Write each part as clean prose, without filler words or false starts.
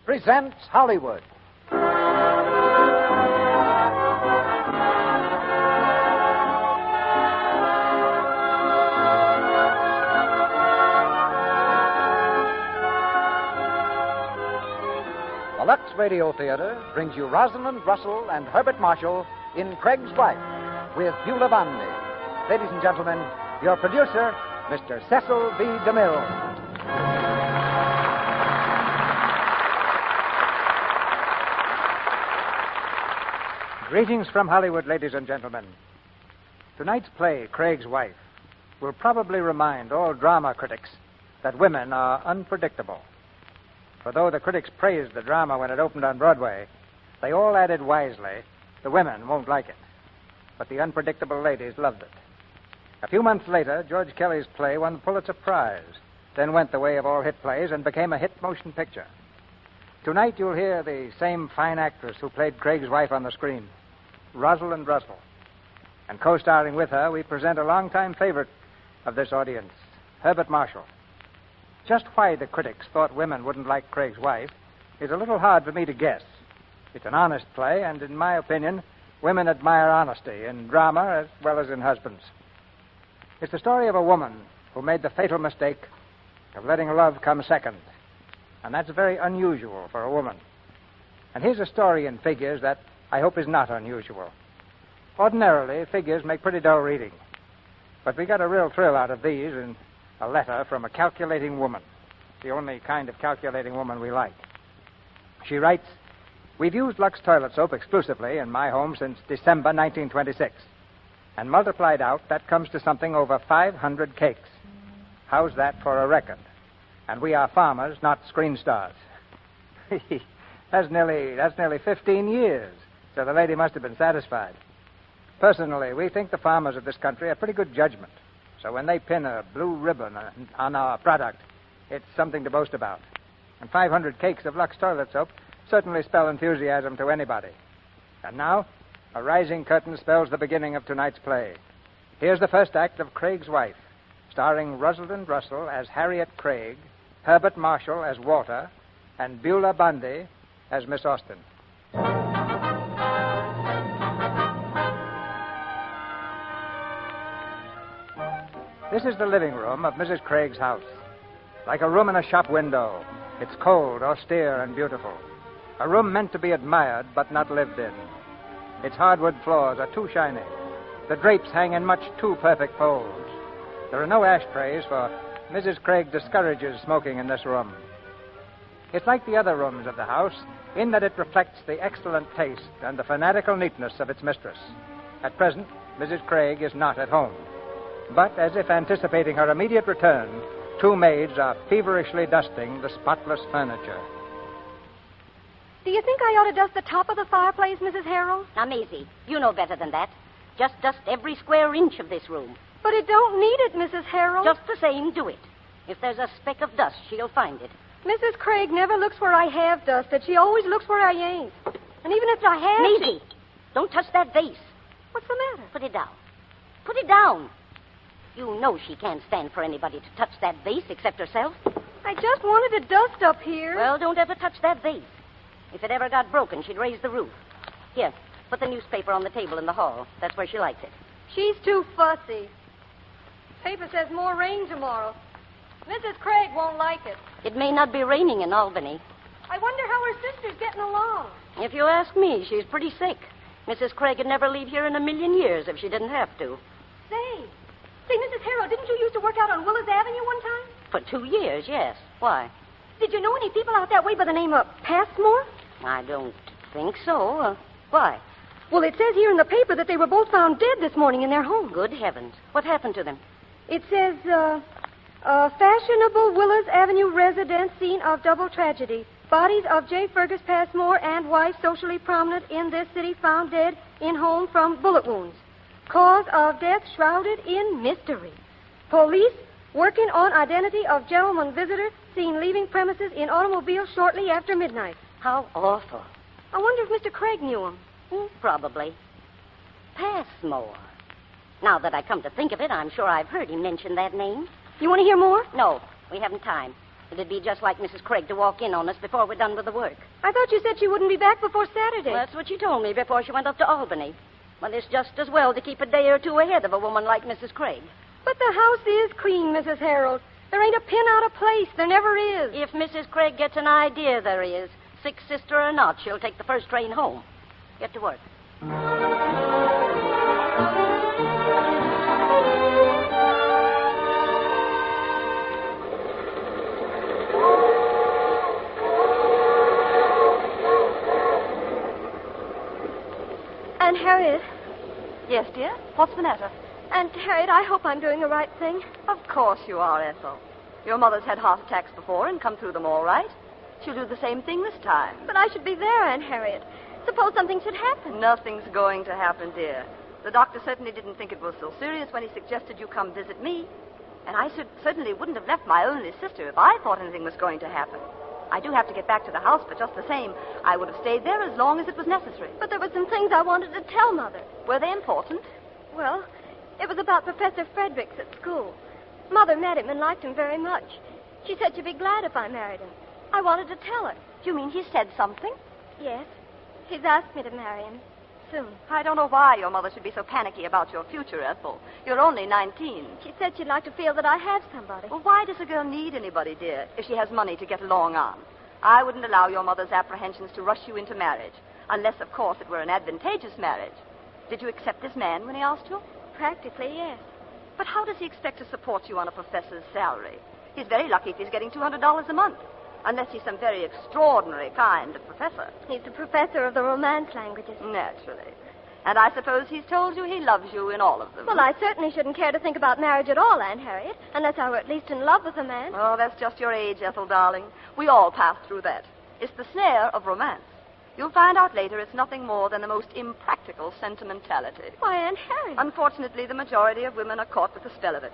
presents Hollywood. The Lux Radio Theater brings you Rosalind Russell and Herbert Marshall in Craig's Wife with Beulah Bondi. Ladies and gentlemen, your producer, Mr. Cecil B. DeMille. Greetings from Hollywood, ladies and gentlemen. Tonight's play, Craig's Wife, will probably remind all drama critics that women are unpredictable. For though the critics praised the drama when it opened on Broadway, they all added wisely, the women won't like it. But the unpredictable ladies loved it. A few months later, George Kelly's play won the Pulitzer Prize, then went the way of all hit plays and became a hit motion picture. Tonight you'll hear the same fine actress who played Craig's wife on the screen, Rosalind Russell. And co-starring with her, we present a longtime favorite of this audience, Herbert Marshall. Just why the critics thought women wouldn't like Craig's Wife is a little hard for me to guess. It's an honest play, and in my opinion, women admire honesty in drama as well as in husbands. It's the story of a woman who made the fatal mistake of letting love come second. And that's very unusual for a woman. And here's a story in figures that I hope is not unusual. Ordinarily, figures make pretty dull reading. But we got a real thrill out of these in a letter from a calculating woman. The only kind of calculating woman we like. She writes, "We've used Lux toilet soap exclusively in my home since December 1926. And multiplied out, that comes to something over 500 cakes. How's that for a record? And we are farmers, not screen stars." That's nearly 15 years. So the lady must have been satisfied. Personally, we think the farmers of this country have pretty good judgment. So when they pin a blue ribbon on our product, it's something to boast about. And 500 cakes of Lux toilet soap certainly spell enthusiasm to anybody. And now, a rising curtain spells the beginning of tonight's play. Here's the first act of Craig's Wife, starring Rosalind Russell as Harriet Craig, Herbert Marshall as Walter, and Beulah Bondi as Miss Austen. This is the living room of Mrs. Craig's house. Like a room in a shop window, it's cold, austere, and beautiful. A room meant to be admired, but not lived in. Its hardwood floors are too shiny. The drapes hang in much too perfect folds. There are no ashtrays, for Mrs. Craig discourages smoking in this room. It's like the other rooms of the house, in that it reflects the excellent taste and the fanatical neatness of its mistress. At present, Mrs. Craig is not at home. But, as if anticipating her immediate return, two maids are feverishly dusting the spotless furniture. Do you think I ought to dust the top of the fireplace, Mrs. Harrell? Now, Maisie, you know better than that. Just dust every square inch of this room. But it don't need it, Mrs. Harrell. Just the same, do it. If there's a speck of dust, she'll find it. Mrs. Craig never looks where I have dusted. She always looks where I ain't. And even if I have... Maisie, don't touch that vase. What's the matter? Put it down. Put it down. You know she can't stand for anybody to touch that vase except herself. I just wanted to dust up here. Well, don't ever touch that vase. If it ever got broken, she'd raise the roof. Here, put the newspaper on the table in the hall. That's where she likes it. She's too fussy. Paper says more rain tomorrow. Mrs. Craig won't like it. It may not be raining in Albany. I wonder how her sister's getting along. If you ask me, she's pretty sick. Mrs. Craig would never leave here in a million years if she didn't have to. Say, Mrs. Harrow, didn't you used to work out on Willis Avenue one time? For 2 years, yes. Why? Did you know any people out that way by the name of Passmore? I don't think so. Why? Well, it says here in the paper that they were both found dead this morning in their home. Good heavens. What happened to them? It says, fashionable Willis Avenue residence scene of double tragedy. Bodies of J. Fergus Passmore and wife socially prominent in this city found dead in home from bullet wounds. Cause of death shrouded in mystery. Police working on identity of gentleman visitor seen leaving premises in automobile shortly after midnight. How awful. I wonder if Mr. Craig knew him. Probably. Passmore. Now that I come to think of it, I'm sure I've heard him mention that name. You want to hear more? No, we haven't time. It'd be just like Mrs. Craig to walk in on us before we're done with the work. I thought you said she wouldn't be back before Saturday. Well, that's what she told me before she went up to Albany. Well, it's just as well to keep a day or two ahead of a woman like Mrs. Craig. But the house is clean, Mrs. Harold. There ain't a pin out of place. There never is. If Mrs. Craig gets an idea there is, sick sister or not, she'll take the first train home. Get to work. Aunt Harriet. Yes, dear? What's the matter? Aunt Harriet, I hope I'm doing the right thing. Of course you are, Ethel. Your mother's had heart attacks before and come through them all right. She'll do the same thing this time. But I should be there, Aunt Harriet. Suppose something should happen. Nothing's going to happen, dear. The doctor certainly didn't think it was so serious when he suggested you come visit me. And I certainly wouldn't have left my only sister if I thought anything was going to happen. I do have to get back to the house, but just the same, I would have stayed there as long as it was necessary. But there were some things I wanted to tell Mother. Were they important? Well, it was about Professor Fredericks at school. Mother met him and liked him very much. She said she'd be glad if I married him. I wanted to tell her. You mean he said something? Yes. He's asked me to marry him. Soon. I don't know why your mother should be so panicky about your future, Ethel. You're only 19. She said she'd like to feel that I have somebody. Well, why does a girl need anybody, dear, if she has money to get along on? I wouldn't allow your mother's apprehensions to rush you into marriage, unless, of course, it were an advantageous marriage. Did you accept this man when he asked you? Practically, yes. But how does he expect to support you on a professor's salary? He's very lucky if he's getting $200 a month, unless he's some very extraordinary kind of professor. He's the professor of the Romance languages. Naturally. And I suppose he's told you he loves you in all of them. Well, I certainly shouldn't care to think about marriage at all, Aunt Harriet, unless I were at least in love with a man. Oh, that's just your age, Ethel, darling. We all pass through that. It's the snare of romance. You'll find out later it's nothing more than the most impractical sentimentality. Why, Aunt Harriet. Unfortunately, the majority of women are caught with the spell of it.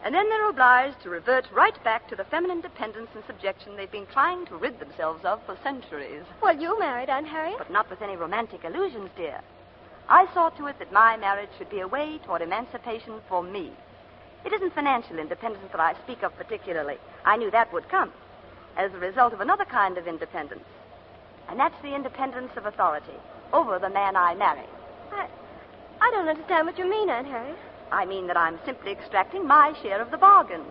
And then they're obliged to revert right back to the feminine dependence and subjection they've been trying to rid themselves of for centuries. Well, you married, Aunt Harriet. But not with any romantic illusions, dear. I saw to it that my marriage should be a way toward emancipation for me. It isn't financial independence that I speak of particularly. I knew that would come as a result of another kind of independence. And that's the independence of authority over the man I marry. I don't understand what you mean, Aunt Harriet. I mean that I'm simply extracting my share of the bargain.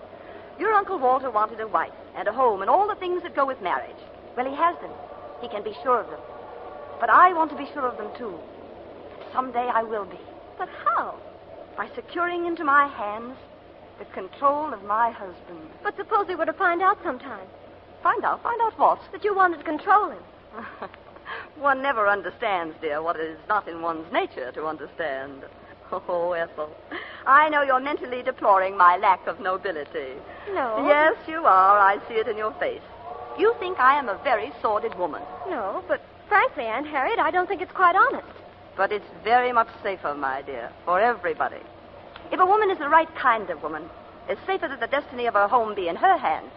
Your Uncle Walter wanted a wife and a home and all the things that go with marriage. Well, he has them. He can be sure of them. But I want to be sure of them, too. Someday I will be. But how? By securing into my hands the control of my husband. But suppose we were to find out sometime. Find out what? That you wanted to control him. One never understands, dear, what is not in one's nature to understand. Oh, Ethel, I know you're mentally deploring my lack of nobility. No. Yes, you are. I see it in your face. You think I am a very sordid woman. No, but frankly, Aunt Harriet, I don't think it's quite honest. But it's very much safer, my dear, for everybody. If a woman is the right kind of woman, it's safer that the destiny of her home be in her hands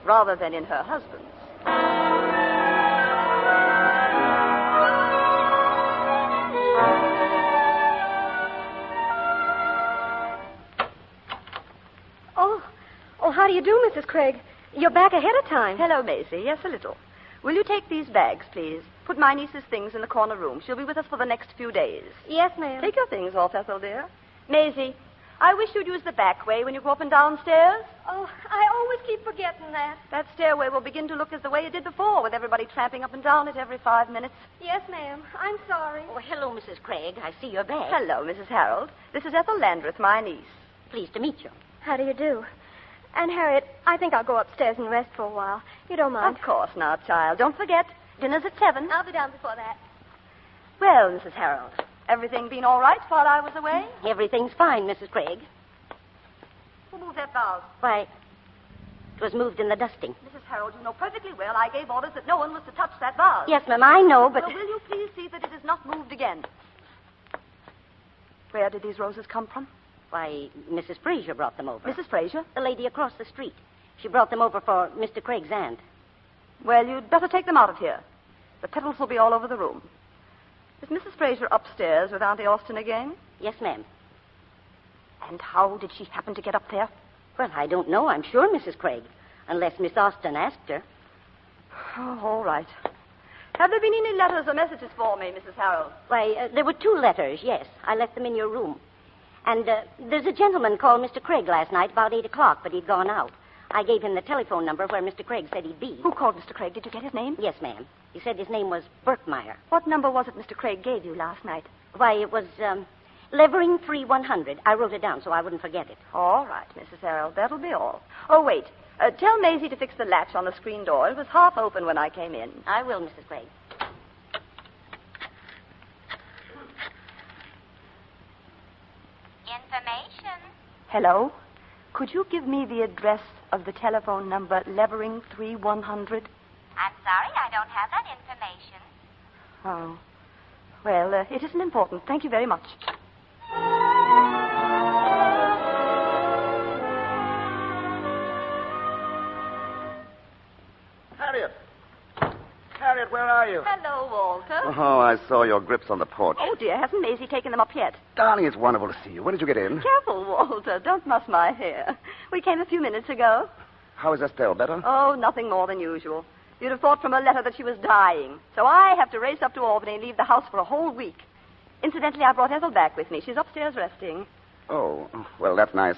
rather than in her husband's. Oh, how do you do, Mrs. Craig? You're back ahead of time. Hello, Maisie. Yes, a little. Will you take these bags, please? Put my niece's things in the corner room. She'll be with us for the next few days. Yes, ma'am. Take your things off, Ethel, dear. Maisie, I wish you'd use the back way when you go up and downstairs. Oh, I always keep forgetting that. That stairway will begin to look as the way it did before, with everybody tramping up and down it every 5 minutes. Yes, ma'am. I'm sorry. Oh, hello, Mrs. Craig. I see you're back. Hello, Mrs. Harold. This is Ethel Landreth, my niece. Pleased to meet you. How do you do? Aunt Harriet, I think I'll go upstairs and rest for a while. You don't mind? Of course not, child. Don't forget, dinner's at 7. I'll be down before that. Well, Mrs. Harold, everything been all right while I was away? Everything's fine, Mrs. Craig. Who moved that vase? Why, it was moved in the dusting. Mrs. Harold, you know perfectly well I gave orders that no one was to touch that vase. Yes, ma'am, I know, but... Well, will you please see that it is not moved again? Where did these roses come from? Why, Mrs. Fraser brought them over. Mrs. Fraser? The lady across the street. She brought them over for Mr. Craig's aunt. Well, you'd better take them out of here. The petals will be all over the room. Is Mrs. Fraser upstairs with Auntie Austin again? Yes, ma'am. And how did she happen to get up there? Well, I don't know, I'm sure, Mrs. Craig. unless Miss Austin asked her. Oh, all right. Have there been any letters or messages for me, Mrs. Harold? Why, there were 2 letters, yes. I left them in your room. And there's a gentleman called Mr. Craig last night about 8 o'clock, but he'd gone out. I gave him the telephone number where Mr. Craig said he'd be. Who called Mr. Craig? Did you get his name? Yes, ma'am. He said his name was Berkmeyer. What number was it Mr. Craig gave you last night? Why, it was Levering 3100. I wrote it down so I wouldn't forget it. All right, Mrs. Harold. That'll be all. Oh, wait. Tell Maisie to fix the latch on the screen door. It was half open when I came in. I will, Mrs. Craig. Information. Hello? Could you give me the address of the telephone number Levering 3100? I'm sorry, I don't have that information. Oh. Well, it isn't important. Thank you very much. Harriet! Harriet, where are you? Hello, Walter. Oh, I saw your grips on the porch. Oh, dear. Hasn't Maisie taken them up yet? Darling, it's wonderful to see you. When did you get in? Careful, Walter. Don't muss my hair. We came a few minutes ago. How is Estelle? Better? Oh, nothing more than usual. You'd have thought from her letter that she was dying. So I have to race up to Albany and leave the house for a whole week. Incidentally, I brought Ethel back with me. She's upstairs resting. Oh, well, that's nice.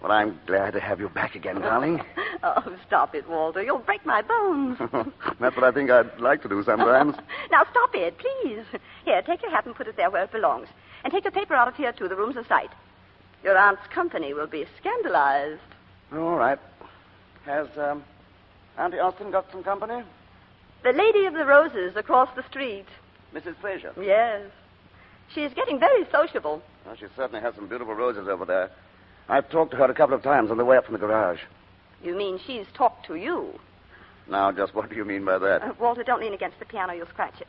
Well, I'm glad to have you back again, darling. Oh, stop it, Walter. You'll break my bones. That's what I think I'd like to do sometimes. Now, stop it, please. Here, take your hat and put it there where it belongs. And take the paper out of here, too. The room's a sight. Your aunt's company will be scandalized. All right. Has Auntie Austin got some company? The Lady of the Roses across the street. Mrs. Fraser? Yes. She's getting very sociable. Well, she certainly has some beautiful roses over there. I've talked to her a couple of times on the way up from the garage. You mean she's talked to you? Now, just what do you mean by that? Walter, don't lean against the piano. You'll scratch it.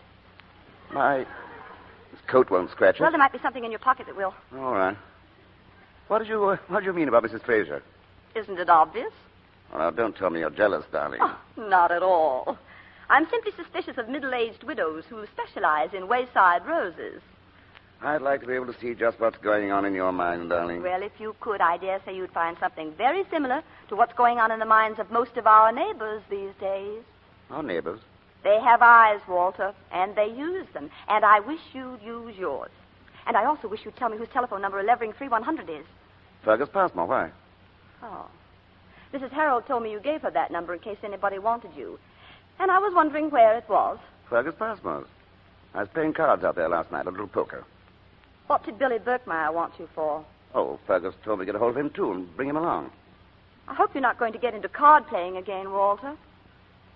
His coat won't scratch it. Well, there might be something in your pocket that will. All right. What did you mean about Mrs. Fraser? Isn't it obvious? Well, now, don't tell me you're jealous, darling. Oh, not at all. I'm simply suspicious of middle-aged widows who specialize in wayside roses. I'd like to be able to see just what's going on in your mind, darling. Well, if you could, I dare say you'd find something very similar to what's going on in the minds of most of our neighbors these days. Our neighbors? They have eyes, Walter, and they use them. And I wish you'd use yours. And I also wish you'd tell me whose telephone number Levering 3100 is. Fergus Passmore, why? Oh. Mrs. Harold told me you gave her that number in case anybody wanted you. And I was wondering where it was. Fergus Passmore's. I was playing cards out there last night, a little poker. What did Billy Berkmeyer want you for? Oh, Fergus told me to get a hold of him, too, and bring him along. I hope you're not going to get into card playing again, Walter.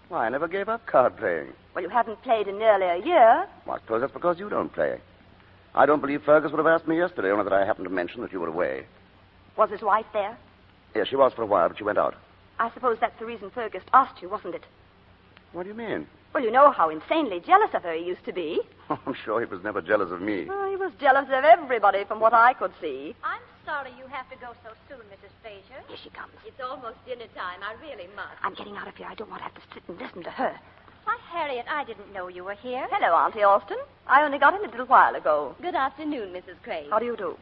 Why, I never gave up card playing. Well, you haven't played in nearly a year. Well, I suppose that's because you don't play. I don't believe Fergus would have asked me yesterday, only that I happened to mention that you were away. Was his wife there? Yes, she was for a while, but she went out. I suppose that's the reason Fergus asked you, wasn't it? What do you mean? Well, you know how insanely jealous of her he used to be. Oh, I'm sure he was never jealous of me. Oh, he was jealous of everybody from what I could see. I'm sorry you have to go so soon, Mrs. Fraser. Here she comes. It's almost dinner time. I really must. I'm getting out of here. I don't want to have to sit and listen to her. Why, Harriet, I didn't know you were here. Hello, Auntie Austin. I only got in a little while ago. Good afternoon, Mrs. Craig. How do you do?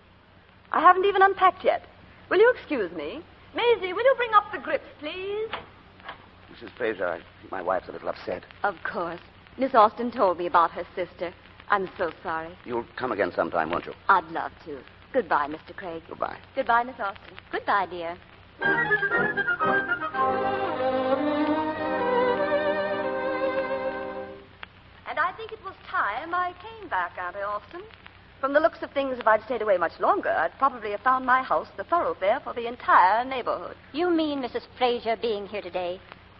I haven't even unpacked yet. Will you excuse me? Maisie, will you bring up the grips, please? Mrs. Fraser, I think my wife's a little upset. Of course. Miss Austin told me about her sister. I'm so sorry. You'll come again sometime, won't you? I'd love to. Goodbye, Mr. Craig. Goodbye. Goodbye, Miss Austin. Goodbye, dear. And I think it was time I came back, Auntie Austin. From the looks of things, if I'd stayed away much longer, I'd probably have found my house the thoroughfare for the entire neighborhood. You mean Mrs. Fraser being here today?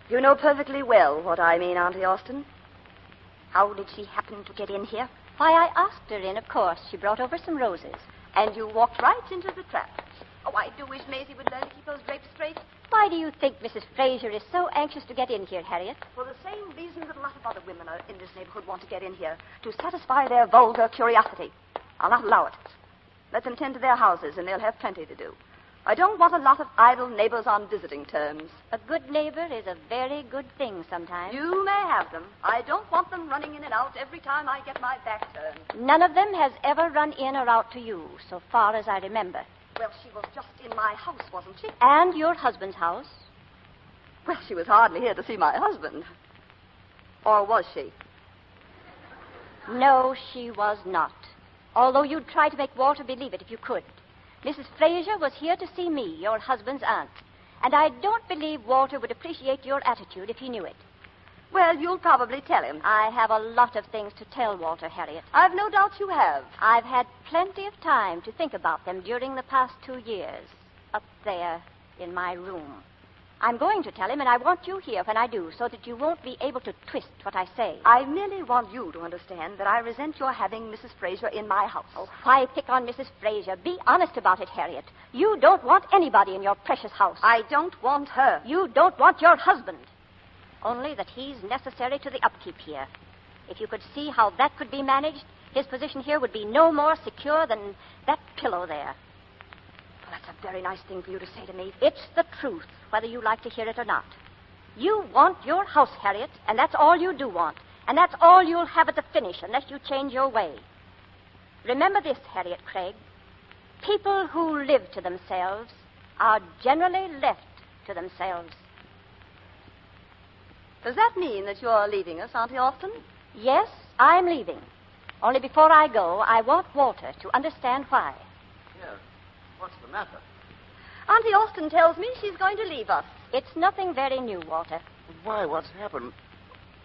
You know perfectly well what I mean, Auntie Austin. How did she happen to get in here? Why, I asked her in, of course. She brought over some roses. And you walked right into the trap. Oh, I do wish Maisie would learn to keep those drapes straight. Why do you think Mrs. Fraser is so anxious to get in here, Harriet? For the same reason that a lot of other women in this neighborhood want to get in here. To satisfy their vulgar curiosity. I'll not allow it. Let them tend to their houses, and they'll have plenty to do. I don't want a lot of idle neighbors on visiting terms. A good neighbor is a very good thing sometimes. You may have them. I don't want them running in and out every time I get my back turned. None of them has ever run in or out to you, so far as I remember. Well, she was just in my house, wasn't she? And your husband's house. Well, she was hardly here to see my husband. Or was she? No, she was not. Although you'd try to make Walter believe it if you could. Mrs. Fraser was here to see me, your husband's aunt. And I don't believe Walter would appreciate your attitude if he knew it. Well, you'll probably tell him. I have a lot of things to tell Walter, Harriet. I've no doubt you have. I've had plenty of time to think about them during the past 2 years, up there in my room. I'm going to tell him, and I want you here when I do, so that you won't be able to twist what I say. I merely want you to understand that I resent your having Mrs. Fraser in my house. Oh, why pick on Mrs. Fraser? Be honest about it, Harriet. You don't want anybody in your precious house. I don't want her. You don't want your husband. Only that he's necessary to the upkeep here. If you could see how that could be managed, his position here would be no more secure than that pillow there. Well, that's a very nice thing for you to say to me. It's the truth, whether you like to hear it or not. You want your house, Harriet, and that's all you do want. And that's all you'll have at the finish, unless you change your way. Remember this, Harriet Craig. People who live to themselves are generally left to themselves. Does that mean that you're leaving us, Auntie Austin? Yes, I'm leaving. Only before I go, I want Walter to understand why. Yes. What's the matter? Auntie Austin tells me she's going to leave us. It's nothing very new, Walter. Why? What's happened?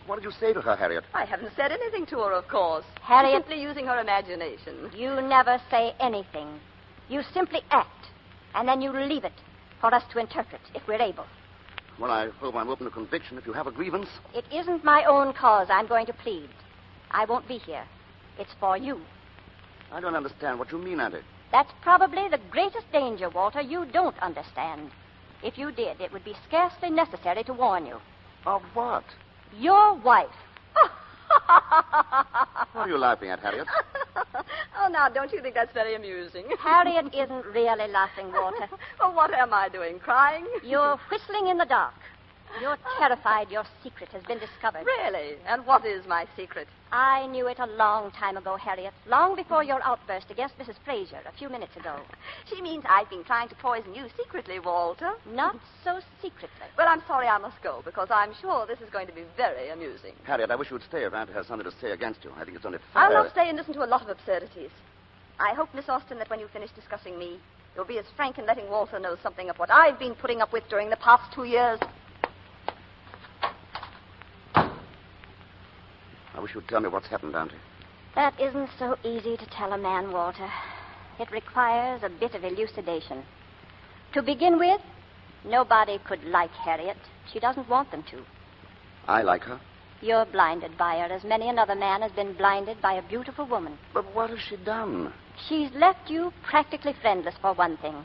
What did you say to her, Harriet? I haven't said anything to her, of course. Harriet- She's simply using her imagination. You never say anything. You simply act, and then you leave it for us to interpret, if we're able. Well, I hope I'm open to conviction if you have a grievance. It isn't my own cause I'm going to plead. I won't be here. It's for you. I don't understand what you mean, Auntie. That's probably the greatest danger, Walter, you don't understand. If you did, it would be scarcely necessary to warn you. Of what? Your wife. What are you laughing at, Harriet? Oh, now, don't you think that's very amusing? Harriet isn't really laughing, Walter. Well, what am I doing, crying? You're whistling in the dark. You're terrified your secret has been discovered. Really? And what is my secret? I knew it a long time ago, Harriet. Long before your outburst against Mrs. Fraser a few minutes ago. She means I've been trying to poison you secretly, Walter. Not so secretly. Well, I'm sorry I must go, because I'm sure this is going to be very amusing. Harriet, I wish you would stay if Auntie has something to say against you. I think it's only fair. I'll not stay and listen to a lot of absurdities. I hope, Miss Austin, that when you finish discussing me, you'll be as frank in letting Walter know something of what I've been putting up with during the past 2 years. I wish you'd tell me what's happened, Auntie. That isn't so easy to tell a man, Walter. It requires a bit of elucidation. To begin with, nobody could like Harriet. She doesn't want them to. I like her. You're blinded by her, as many another man has been blinded by a beautiful woman. But what has she done? She's left you practically friendless, for one thing.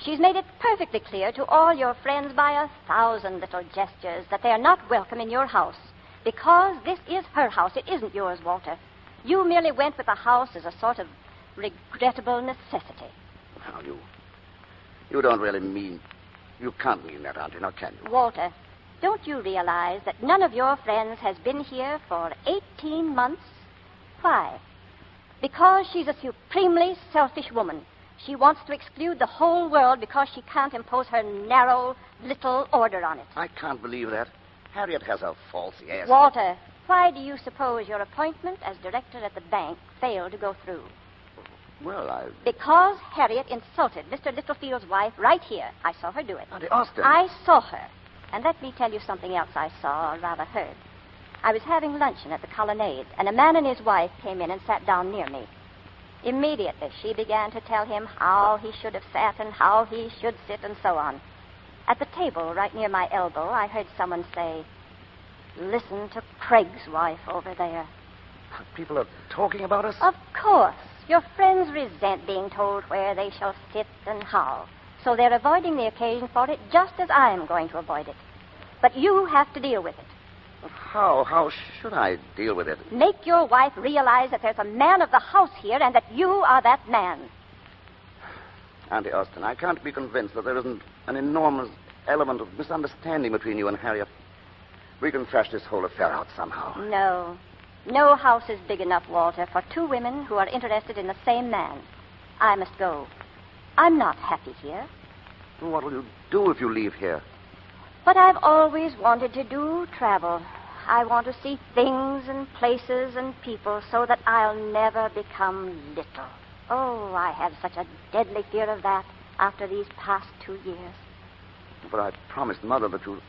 She's made it perfectly clear to all your friends by 1,000 little gestures that they are not welcome in your house. Because this is her house. It isn't yours, Walter. You merely went with the house as a sort of regrettable necessity. Now, you don't really mean... You can't mean that, Auntie, now can you? Walter, don't you realize that none of your friends has been here for 18 months? Why? Because she's a supremely selfish woman. She wants to exclude the whole world because she can't impose her narrow little order on it. I can't believe that. Harriet has her faults, yes. Walter, why do you suppose your appointment as director at the bank failed to go through? Well, Because Harriet insulted Mr. Littlefield's wife right here. I saw her do it. Auntie Austin. I saw her. And let me tell you something else I saw, or rather heard. I was having luncheon at the Colonnade, and a man and his wife came in and sat down near me. Immediately, she began to tell him how he should have sat and how he should sit and so on. At the table right near my elbow, I heard someone say, "Listen to Craig's wife over there." People are talking about us? Of course. Your friends resent being told where they shall sit and how. So they're avoiding the occasion for it just as I'm going to avoid it. But you have to deal with it. How? How should I deal with it? Make your wife realize that there's a man of the house here and that you are that man. Auntie Austin, I can't be convinced that there isn't an enormous element of misunderstanding between you and Harriet. We can thrash this whole affair out somehow. No. No house is big enough, Walter, for two women who are interested in the same man. I must go. I'm not happy here. What will you do if you leave here? But I've always wanted to do travel. I want to see things and places and people so that I'll never become little. Oh, I have such a deadly fear of that after these past 2 years. But I promised Mother that you'll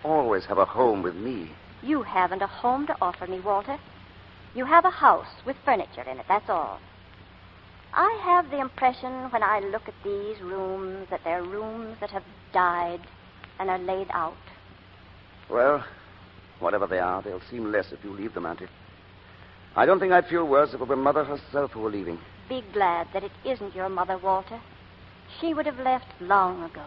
always have a home with me. You haven't a home to offer me, Walter. You have a house with furniture in it, that's all. I have the impression when I look at these rooms that they're rooms that have died and are laid out. Well, whatever they are, they'll seem less if you leave them, Auntie. I don't think I'd feel worse if it were Mother herself who were leaving. Be glad that it isn't your mother, Walter. She would have left long ago.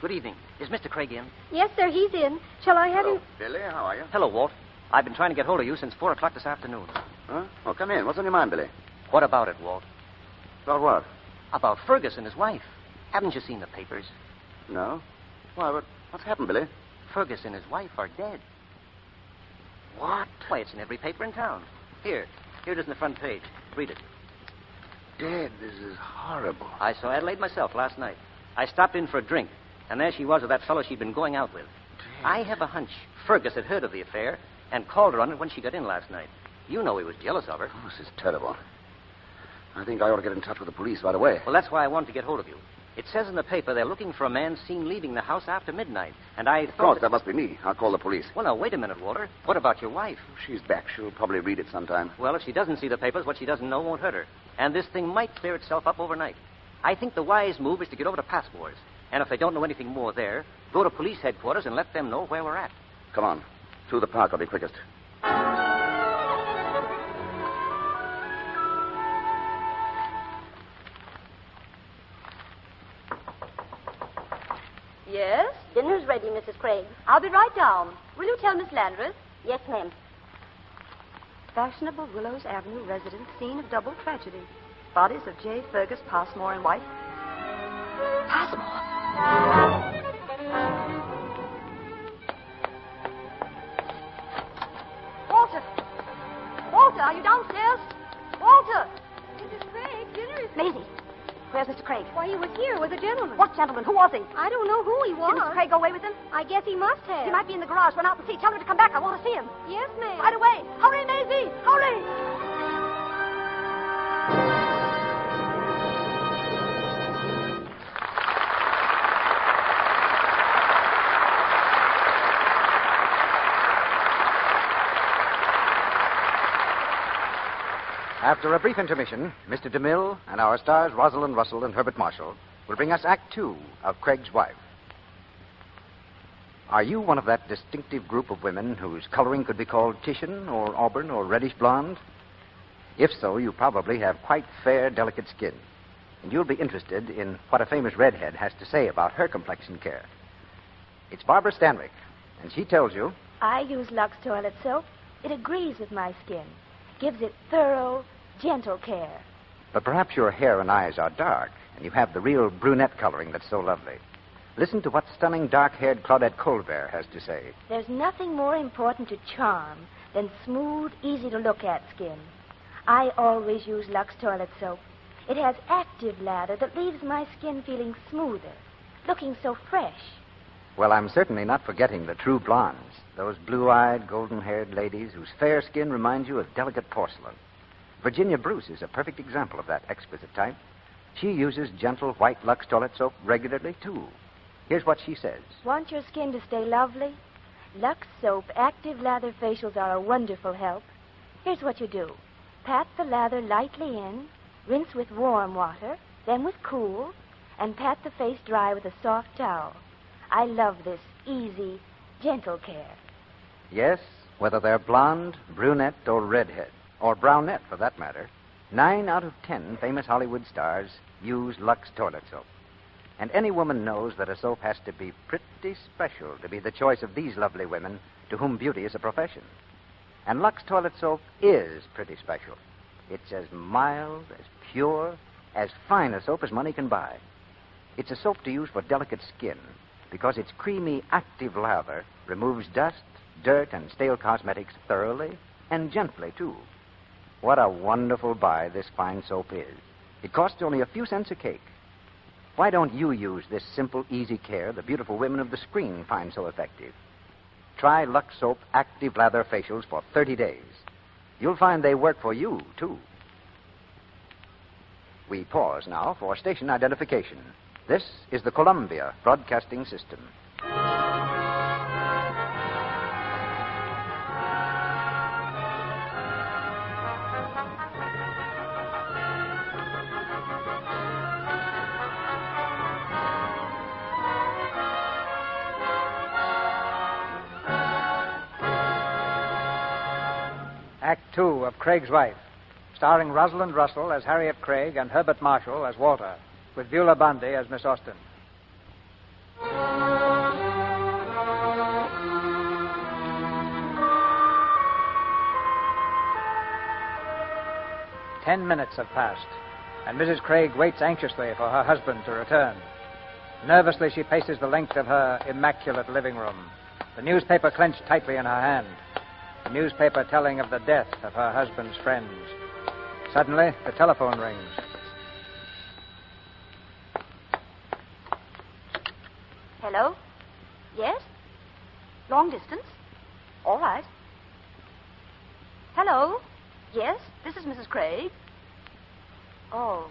Good evening. Is Mr. Craig in? Yes, sir, he's in. Shall I have him? Billy, how are you? Hello, Walt. I've been trying to get hold of you since 4 o'clock this afternoon. Huh? Oh, come in. What's on your mind, Billy? What about it, Walt? About what? About Fergus and his wife. Haven't you seen the papers? No. Why, what's happened, Billy? Fergus and his wife are dead. What? Why, it's in every paper in town. Here it is in the front page. Read it. Dead. This is horrible. I saw Adelaide myself last night. I stopped in for a drink, and there she was with that fellow she'd been going out with. Dead. I have a hunch Fergus had heard of the affair and called her on it when she got in last night. You know he was jealous of her. Oh, this is terrible. I think I ought to get in touch with the police right away. Well, that's why I wanted to get hold of you. It says in the paper they're looking for a man seen leaving the house after midnight, and I thought... Of course, that must be me. I'll call the police. Well, now, wait a minute, Walter. What about your wife? She's back. She'll probably read it sometime. Well, if she doesn't see the papers, what she doesn't know won't hurt her. And this thing might clear itself up overnight. I think the wise move is to get over to Passmore's. And if they don't know anything more there, go to police headquarters and let them know where we're at. Come on. Through the park will be quickest. Yes? Dinner's ready, Mrs. Craig. I'll be right down. Will you tell Miss Landreth? Yes, ma'am. Fashionable Willows Avenue residence, scene of double tragedy. Bodies of J. Fergus Passmore and wife. Passmore? Walter! Walter, are you downstairs? Walter! Mrs. Craig, dinner is... Maisie, where's Mr. Craig? Why, he was here with a gentleman. What gentleman? Who was he? I don't know who he was. Did Mr. Craig go away with him? I guess he must have. He might be in the garage. Run out and see. Tell him to come back. I want to see him. Yes, ma'am. Right away. Hurry, Maisie! Hurry! After a brief intermission, Mr. DeMille and our stars Rosalind Russell and Herbert Marshall will bring us Act 2 of Craig's Wife. Are you one of that distinctive group of women whose coloring could be called Titian or auburn or reddish blonde? If so, you probably have quite fair, delicate skin. And you'll be interested in what a famous redhead has to say about her complexion care. It's Barbara Stanwyck, and she tells you... I use Lux toilet soap. It agrees with my skin. Gives it thorough, gentle care. But perhaps your hair and eyes are dark, and you have the real brunette coloring that's so lovely. Listen to what stunning dark-haired Claudette Colbert has to say. There's nothing more important to charm than smooth, easy-to-look-at skin. I always use Lux toilet soap. It has active lather that leaves my skin feeling smoother, looking so fresh. Well, I'm certainly not forgetting the true blondes, those blue-eyed, golden-haired ladies whose fair skin reminds you of delicate porcelain. Virginia Bruce is a perfect example of that exquisite type. She uses gentle white Lux toilet soap regularly, too. Here's what she says. Want your skin to stay lovely? Lux Soap Active Lather Facials are a wonderful help. Here's what you do. Pat the lather lightly in, rinse with warm water, then with cool, and pat the face dry with a soft towel. I love this easy, gentle care. Yes, whether they're blonde, brunette, or redhead, or brownette for that matter, 9 out of 10 famous Hollywood stars use Lux toilet soap. And any woman knows that a soap has to be pretty special to be the choice of these lovely women to whom beauty is a profession. And Lux toilet soap is pretty special. It's as mild, as pure, as fine a soap as money can buy. It's a soap to use for delicate skin, because its creamy, active lather removes dust, dirt, and stale cosmetics thoroughly and gently, too. What a wonderful buy this fine soap is. It costs only a few cents a cake. Why don't you use this simple, easy care the beautiful women of the screen find so effective? Try Lux Soap Active Lather Facials for 30 days. You'll find they work for you, too. We pause now for station identification. This is the Columbia Broadcasting System. Act 2 of Craig's Wife, starring Rosalind Russell as Harriet Craig and Herbert Marshall as Walter, with Beulah Bundy as Miss Austen. Ten minutes have passed, and Mrs. Craig waits anxiously for her husband to return. Nervously, she paces the length of her immaculate living room, the newspaper clenched tightly in her hand, the newspaper telling of the death of her husband's friends. Suddenly, the telephone rings. Hello? Yes? Long distance? All right. Hello? Yes, this is Mrs. Craig. Oh.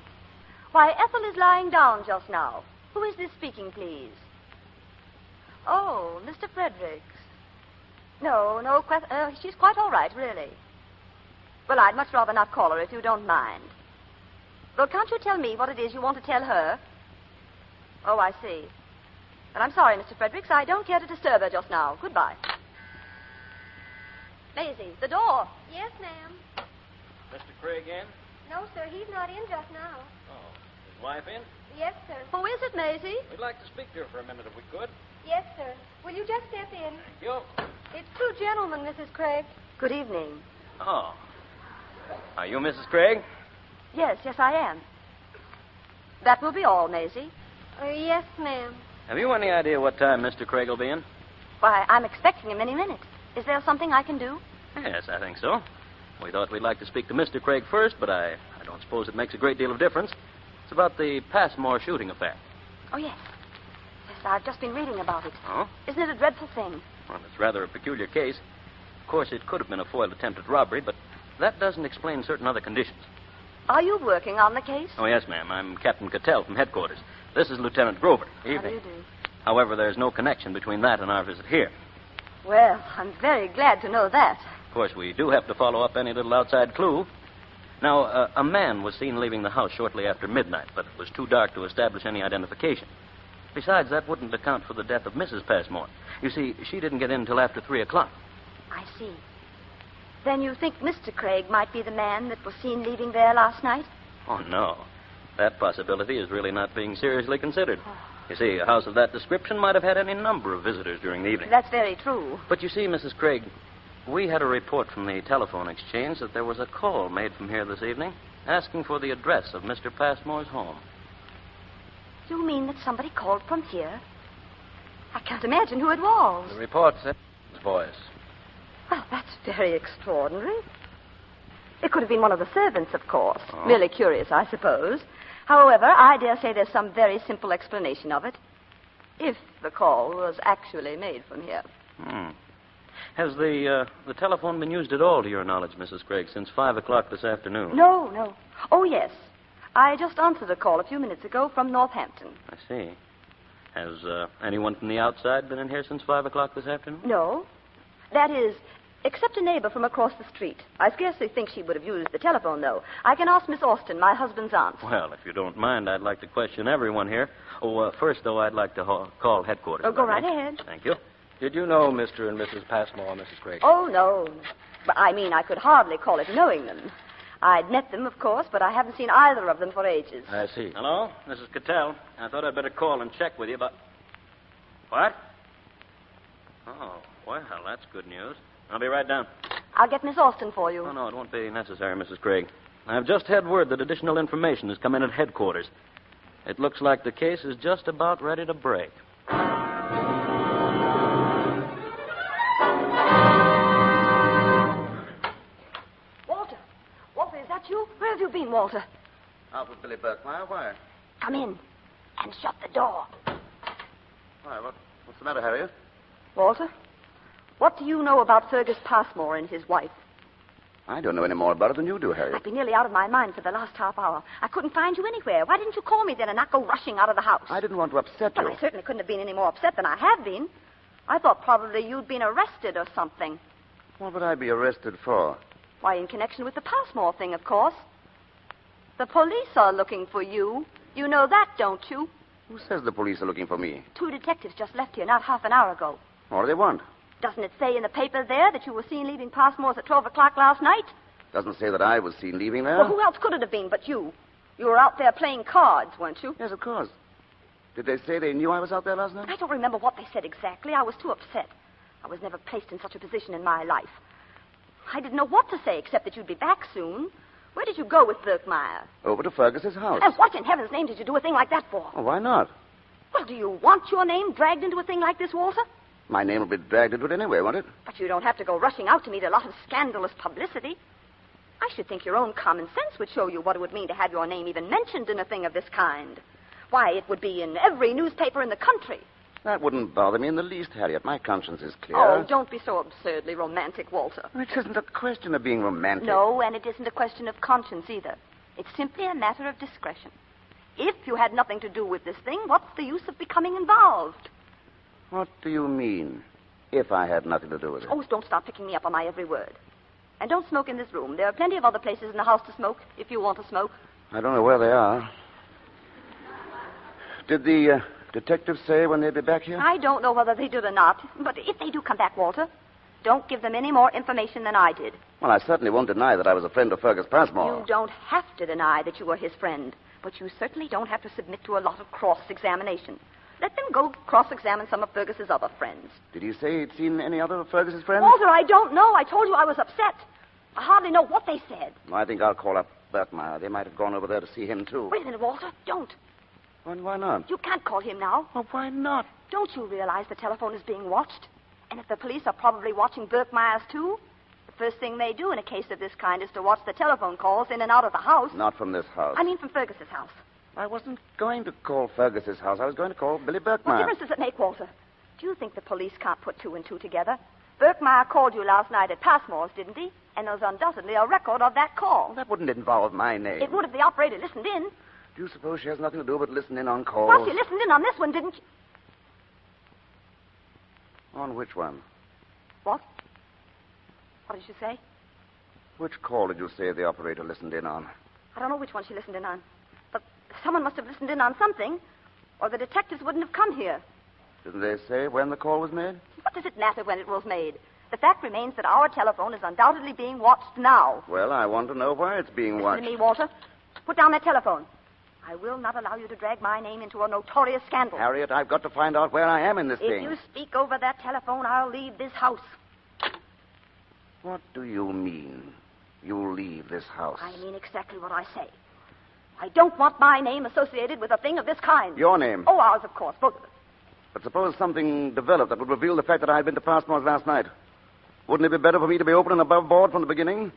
Why, Ethel is lying down just now. Who is this speaking, please? Oh, Mr. Fredericks. No, she's quite all right, really. Well, I'd much rather not call her if you don't mind. Well, can't you tell me what it is you want to tell her? Oh, I see. Well, I'm sorry, Mr. Fredericks. I don't care to disturb her just now. Goodbye. Maisie, the door. Yes, ma'am. Mr. Craig in? No, sir, he's not in just now. Oh. His wife in? Yes, sir. Who is it, Maisie? We'd like to speak to her for a minute if we could. Yes, sir. Will you just step in? Thank you. It's two gentlemen, Mrs. Craig. Good evening. Oh. Are you Mrs. Craig? Yes, I am. That will be all, Maisie. Yes, ma'am. Have you any idea what time Mr. Craig will be in? Why, I'm expecting him any minute. Is there something I can do? Yes, I think so. We thought we'd like to speak to Mr. Craig first, but I don't suppose it makes a great deal of difference. It's about the Passmore shooting affair. Oh, yes. Yes, I've just been reading about it. Oh? Isn't it a dreadful thing? Well, it's rather a peculiar case. Of course, it could have been a foiled attempt at robbery, but that doesn't explain certain other conditions. Are you working on the case? Oh, yes, ma'am. I'm Captain Cattell from headquarters. This is Lieutenant Grover. How do you do? However, there's no connection between that and our visit here. Well, I'm very glad to know that. Of course, we do have to follow up any little outside clue. Now, a man was seen leaving the house shortly after midnight, but it was too dark to establish any identification. Besides, that wouldn't account for the death of Mrs. Passmore. You see, she didn't get in until after 3 o'clock. I see. Then you think Mr. Craig might be the man that was seen leaving there last night? Oh, no. That possibility is really not being seriously considered. You see, a house of that description might have had any number of visitors during the evening. That's very true. But you see, Mrs. Craig, we had a report from the telephone exchange that there was a call made from here this evening asking for the address of Mr. Passmore's home. You mean that somebody called from here? I can't imagine who it was. The report said his voice. Well, that's very extraordinary. It could have been one of the servants, of course. Oh. Merely curious, I suppose. However, I dare say there's some very simple explanation of it. If the call was actually made from here. Has the telephone been used at all, to your knowledge, Mrs. Craig, since 5 o'clock this afternoon? No. Oh, yes. I just answered a call a few minutes ago from Northampton. I see. Has anyone from the outside been in here since 5 o'clock this afternoon? No. That is, except a neighbor from across the street. I scarcely think she would have used the telephone, though. I can ask Miss Austen, my husband's aunt. Well, if you don't mind, I'd like to question everyone here. First, though, I'd like to call headquarters. Oh, go right ahead. Thank you. Did you know Mr. and Mrs. Passmore, Mrs. Craig? Oh, no. I mean, I could hardly call it knowing them. I'd met them, of course, but I haven't seen either of them for ages. I see. Hello? This is Cattell. I thought I'd better call and check with you about... What? Oh, well, that's good news. I'll be right down. I'll get Miss Austen for you. Oh, no, it won't be necessary, Mrs. Craig. I've just had word that additional information has come in at headquarters. It looks like the case is just about ready to break. that you? Where have you been, Walter? Out with Billy Berkmeyer. Why? Come in and shut the door. Why, what's the matter, Harriet? Walter, what do you know about Fergus Passmore and his wife? I don't know any more about it than you do, Harriet. I've been nearly out of my mind for the last half hour. I couldn't find you anywhere. Why didn't you call me then and not go rushing out of the house? I didn't want to upset you. Well, I certainly couldn't have been any more upset than I have been. I thought probably you'd been arrested or something. What would I be arrested for? Why, in connection with the Passmore thing, of course. The police are looking for you. You know that, don't you? Who says the police are looking for me? 2 detectives just left here not half an hour ago. What do they want? Doesn't it say in the paper there that you were seen leaving Passmore's at 12 o'clock last night? Doesn't say that I was seen leaving there. Well, who else could it have been but you? You were out there playing cards, weren't you? Yes, of course. Did they say they knew I was out there last night? I don't remember what they said exactly. I was too upset. I was never placed in such a position in my life. I didn't know what to say except that you'd be back soon. Where did you go with Berkmeyer? Over to Fergus's house. And what in heaven's name did you do a thing like that for? Oh, why not? Well, do you want your name dragged into a thing like this, Walter? My name will be dragged into it anyway, won't it? But you don't have to go rushing out to meet a lot of scandalous publicity. I should think your own common sense would show you what it would mean to have your name even mentioned in a thing of this kind. Why, it would be in every newspaper in the country. That wouldn't bother me in the least, Harriet. My conscience is clear. Oh, don't be so absurdly romantic, Walter. It isn't a question of being romantic. No, and it isn't a question of conscience either. It's simply a matter of discretion. If you had nothing to do with this thing, what's the use of becoming involved? What do you mean, if I had nothing to do with it? Oh, don't stop picking me up on my every word. And don't smoke in this room. There are plenty of other places in the house to smoke, if you want to smoke. I don't know where they are. Did the detectives say when they'd be back here? I don't know whether they did or not. But if they do come back, Walter, don't give them any more information than I did. Well, I certainly won't deny that I was a friend of Fergus Passmore. You don't have to deny that you were his friend. But you certainly don't have to submit to a lot of cross-examination. Let them go cross-examine some of Fergus's other friends. Did he say he'd seen any other of Fergus's friends? Walter, I don't know. I told you I was upset. I hardly know what they said. I think I'll call up Berkmeyer. They might have gone over there to see him, too. Wait a minute, Walter. Don't. Why not? You can't call him now. Well, why not? Don't you realize the telephone is being watched? And if the police are probably watching Berkmeyer's, too, the first thing they do in a case of this kind is to watch the telephone calls in and out of the house. Not from this house. I mean from Fergus's house. I wasn't going to call Fergus's house. I was going to call Billy Berkmeyer. What difference does it make, Walter? Do you think the police can't put 2 and 2 together? Berkmeyer called you last night at Passmore's, didn't he? And there's undoubtedly a record of that call. That wouldn't involve my name. It would if the operator listened in. Do you suppose she has nothing to do but listen in on calls? Well, she listened in on this one, didn't you? On which one? What? What did you say? Which call did you say the operator listened in on? I don't know which one she listened in on. But someone must have listened in on something, or the detectives wouldn't have come here. Didn't they say when the call was made? What does it matter when it was made? The fact remains that our telephone is undoubtedly being watched now. Well, I want to know why it's being watched. Listen to me, Walter. Put down that telephone. I will not allow you to drag my name into a notorious scandal. Harriet, I've got to find out where I am in this thing. If you speak over that telephone, I'll leave this house. What do you mean, you'll leave this house? I mean exactly what I say. I don't want my name associated with a thing of this kind. Your name? Oh, ours, of course, both of us. But suppose something developed that would reveal the fact that I had been to Passmore's last night. Wouldn't it be better for me to be open and above board from the beginning?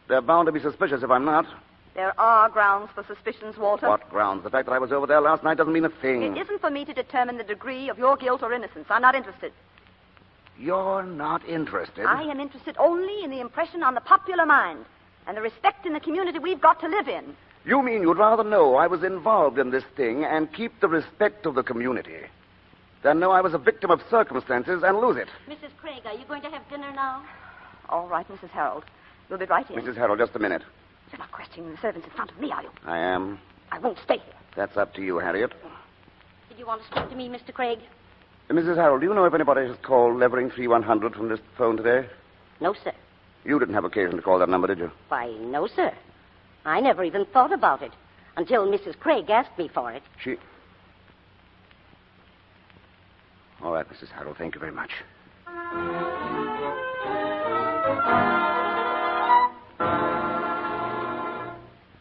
They're bound to be suspicious if I'm not. There are grounds for suspicions, Walter. What grounds? The fact that I was over there last night doesn't mean a thing. It isn't for me to determine the degree of your guilt or innocence. I'm not interested. You're not interested? I am interested only in the impression on the popular mind and the respect in the community we've got to live in. You mean you'd rather know I was involved in this thing and keep the respect of the community than know I was a victim of circumstances and lose it? Mrs. Craig, are you going to have dinner now? All right, Mrs. Harold. You'll be right in. Mrs. Harold, just a minute. You're not questioning the servants in front of me, are you? I am. I won't stay here. That's up to you, Harriet. Did you want to speak to me, Mr. Craig? Mrs. Harold, do you know if anybody has called Levering 3100 from this phone today? No, sir. You didn't have occasion to call that number, did you? Why, no, sir. I never even thought about it until Mrs. Craig asked me for it. She... All right, Mrs. Harold, thank you very much.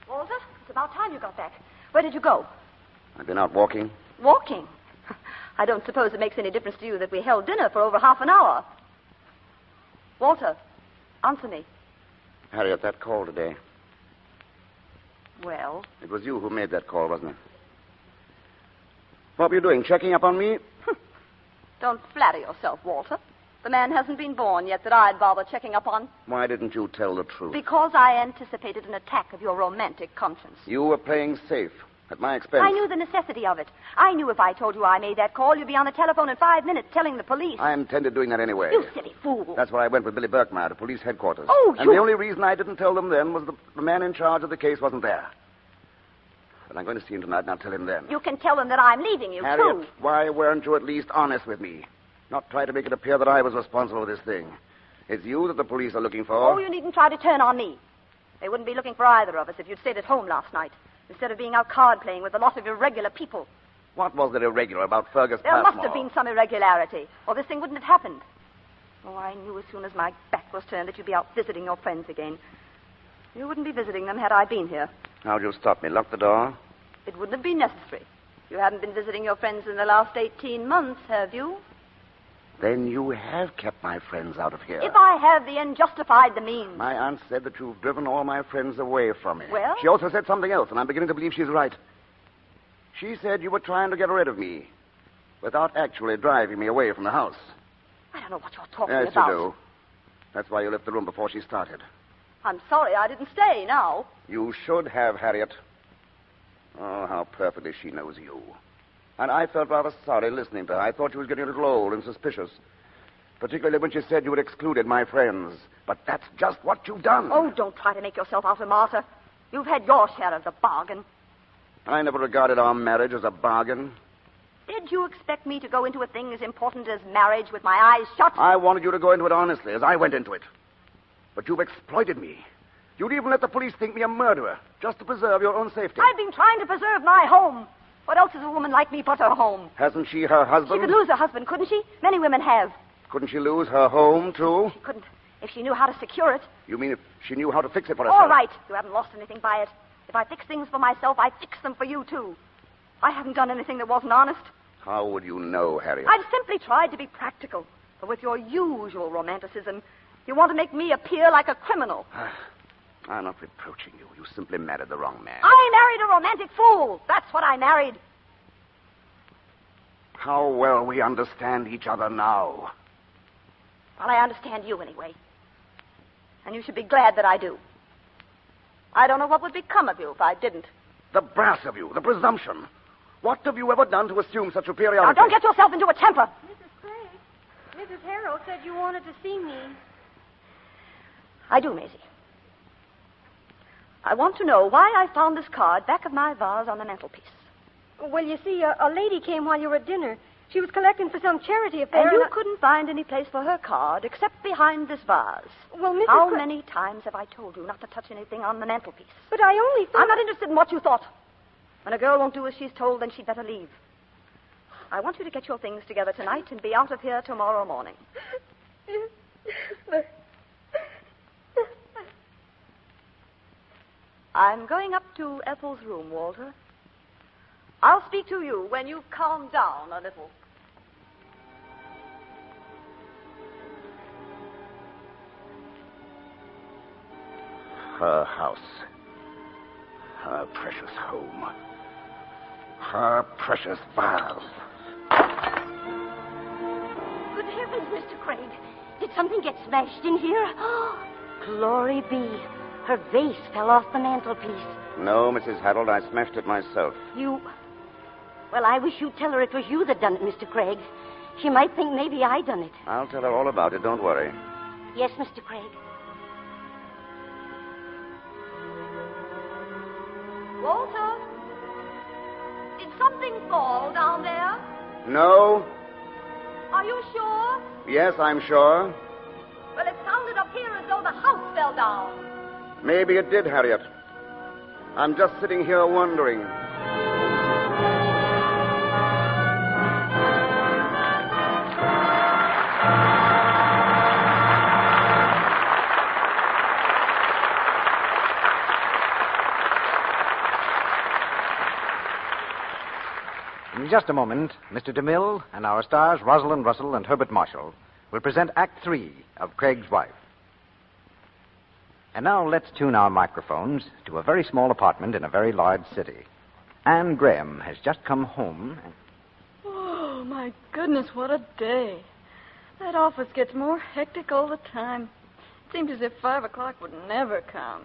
Walter, it's about time you got back. Where did you go? I've been out walking. Walking? I don't suppose it makes any difference to you that we held dinner for over half an hour. Walter, answer me. Harriet, that call today. Well? It was you who made that call, wasn't it? What were you doing, checking up on me? Don't flatter yourself, Walter. The man hasn't been born yet that I'd bother checking up on. Why didn't you tell the truth? Because I anticipated an attack of your romantic conscience. You were playing safe at my expense. I knew the necessity of it. I knew if I told you I made that call, you'd be on the telephone in 5 minutes telling the police. I intended doing that anyway. You silly fool. That's why I went with Billy Birkmeyer to police headquarters. Oh, And the only reason I didn't tell them then was the man in charge of the case wasn't there. But I'm going to see him tonight, and I'll tell him then. You can tell them that I'm leaving you, Harriet, too. why weren't you at least honest with me? Not try to make it appear that I was responsible for this thing. It's you that the police are looking for. Oh, you needn't try to turn on me. They wouldn't be looking for either of us if you'd stayed at home last night, instead of being out card-playing with a lot of irregular people. What was there irregular about Fergus There Passmore? must have been some irregularity, or this thing wouldn't have happened. Oh, I knew as soon as my back was turned that you'd be out visiting your friends again. You wouldn't be visiting them had I been here. How'd you stop me? Lock the door? It wouldn't have been necessary. You haven't been visiting your friends in the last 18 months, have you? Then you have kept my friends out of here. If I have, the end justified the means. My aunt said that you've driven all my friends away from me. Well? She also said something else, and I'm beginning to believe she's right. She said you were trying to get rid of me without actually driving me away from the house. I don't know what you're talking Yes, about. you do. That's why you left the room before she started. I'm sorry I didn't stay now. You should have, Harriet. Oh, how perfectly she knows you. And I felt rather sorry listening to her. I thought she was getting a little old and suspicious. Particularly when she said you had excluded my friends. But that's just what you've done. Oh, don't try to make yourself out a martyr. You've had your share of the bargain. I never regarded our marriage as a bargain. Did you expect me to go into a thing as important as marriage with my eyes shut? I wanted you to go into it honestly, as I went into it. But you've exploited me. You'd even let the police think me a murderer, just to preserve your own safety. I've been trying to preserve my home. What else is a woman like me but her home? Hasn't she her husband? She could lose her husband, couldn't she? Many women have. Couldn't she lose her home, too? She couldn't if she knew how to secure it. You mean if she knew how to fix it for herself? All right. You haven't lost anything by it. If I fix things for myself, I fix them for you, too. I haven't done anything that wasn't honest. How would you know, Harriet? I've simply tried to be practical. But with your usual romanticism, you want to make me appear like a criminal. I'm not reproaching you. You simply married the wrong man. I married a romantic fool. That's what I married. How well we understand each other now. Well, I understand you anyway. And you should be glad that I do. I don't know what would become of you if I didn't. The brass of you, the presumption. What have you ever done to assume such superiority? Now, don't get yourself into a temper. Mrs. Craig, Mrs. Harrow said you wanted to see me. I do, Maisie. I want to know why I found this card back of my vase on the mantelpiece. Well, you see, a lady came while you were at dinner. She was collecting for some charity affair. And you couldn't find any place for her card except behind this vase. Well, Mrs. How many times have I told you not to touch anything on the mantelpiece? But I only thought... I'm not interested in what you thought. When a girl won't do as she's told, then she'd better leave. I want you to get your things together tonight and be out of here tomorrow morning. I'm going up to Ethel's room, Walter. I'll speak to you when you've calmed down a little. Her house. Her precious home. Her precious vase. Good heavens, Mr. Craig. Did something get smashed in here? Glory be. Her vase fell off the mantelpiece. No, Mrs. Harold, I smashed it myself. You... Well, I wish you'd tell her it was you that done it, Mr. Craig. She might think maybe I done it. I'll tell her all about it, don't worry. Yes, Mr. Craig. Walter, did something fall down there? No? Are you sure? Yes, I'm sure. Well, it sounded up here as though the house fell down. Maybe it did, Harriet. I'm just sitting here wondering. In just a moment, Mr. DeMille and our stars, Rosalind Russell and Herbert Marshall, will present Act 3 of Craig's Wife. And now let's tune our microphones to a very small apartment in a very large city. Anne Graham has just come home. Oh, my goodness, what a day. That office gets more hectic all the time. It seems as if 5 o'clock would never come.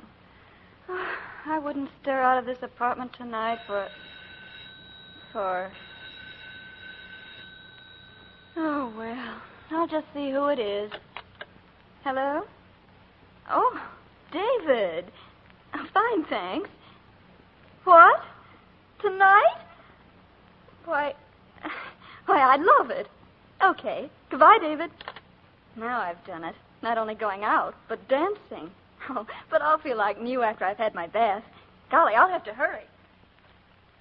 I wouldn't stir out of this apartment tonight for... Oh, well, I'll just see who it is. Hello? Oh, David. Fine, thanks. What? Tonight? Why, I'd love it. Okay. Goodbye, David. Now I've done it. Not only going out, but dancing. Oh, but I'll feel like new after I've had my bath. Golly, I'll have to hurry.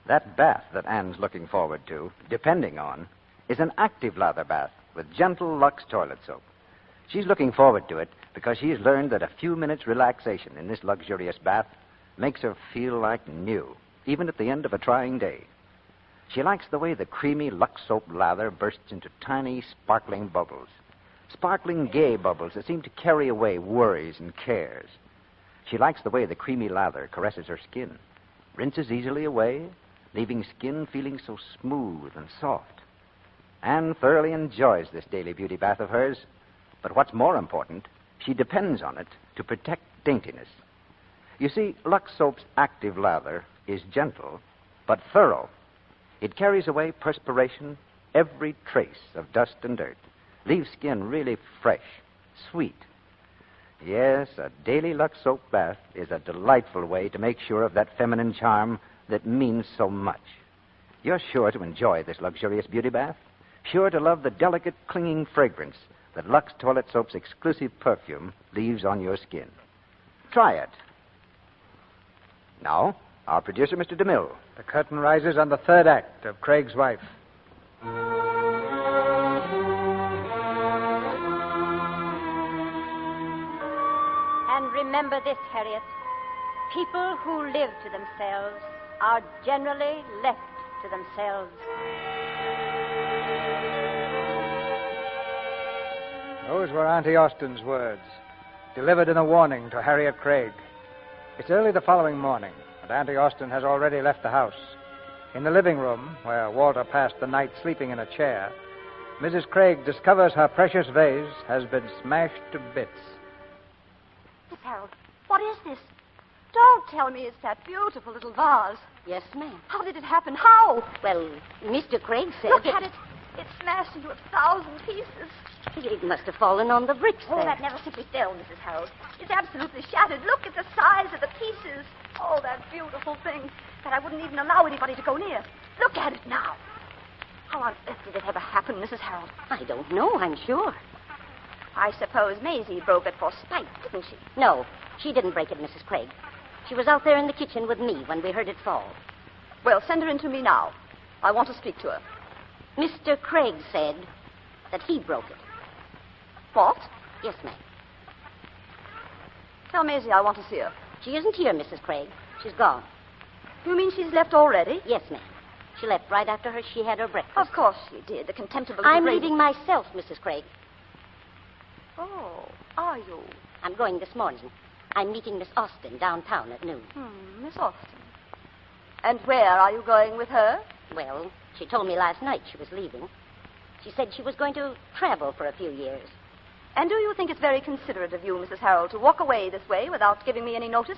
That bath that Anne's looking forward to, depending on, is an active lather bath with gentle Lux toilet soap. She's looking forward to it because she's learned that a few minutes relaxation in this luxurious bath makes her feel like new, even at the end of a trying day. She likes the way the creamy Lux soap lather bursts into tiny, sparkling bubbles. Sparkling, gay bubbles that seem to carry away worries and cares. She likes the way the creamy lather caresses her skin, rinses easily away, leaving skin feeling so smooth and soft. Anne thoroughly enjoys this daily beauty bath of hers, but what's more important, she depends on it to protect daintiness. You see, Lux soap's active lather is gentle, but thorough. It carries away perspiration, every trace of dust and dirt, leaves skin really fresh, sweet. Yes, a daily Lux soap bath is a delightful way to make sure of that feminine charm that means so much. You're sure to enjoy this luxurious beauty bath, sure to love the delicate, clinging fragrance that Lux toilet soap's exclusive perfume leaves on your skin. Try it. Now, our producer, Mr. DeMille. The curtain rises on the third act of Craig's Wife. And remember this, Harriet. People who live to themselves are generally left to themselves. Those were Auntie Austen's words, delivered in a warning to Harriet Craig. It's early the following morning, and Auntie Austen has already left the house. In the living room, where Walter passed the night sleeping in a chair, Mrs. Craig discovers her precious vase has been smashed to bits. Miss Harold, what is this? Don't tell me it's that beautiful little vase. Yes, ma'am. How did it happen? How? Well, Mr. Craig said... Look at it. It's smashed into 1,000 pieces. It must have fallen on the bricks Oh, there. that never simply fell, Mrs. Harold. It's absolutely shattered. Look at the size of the pieces. Oh, that beautiful thing that I wouldn't even allow anybody to go near. Look at it now. How on earth did it ever happen, Mrs. Harold? I don't know, I'm sure. I suppose Maisie broke it for spite, didn't she? No, she didn't break it, Mrs. Craig. She was out there in the kitchen with me when we heard it fall. Well, send her in to me now. I want to speak to her. Mr. Craig said that he broke it. What? Yes, ma'am. Tell Maisie I want to see her. She isn't here, Mrs. Craig. She's gone. You mean she's left already? Yes, ma'am. She left right after she had her breakfast. Of course she did. The contemptible... I'm leaving myself, Mrs. Craig. Oh, are you? I'm going this morning. I'm meeting Miss Austen downtown at noon. Miss Austen. And where are you going with her? Well, she told me last night she was leaving. She said she was going to travel for a few years. And do you think it's very considerate of you, Mrs. Harold, to walk away this way without giving me any notice?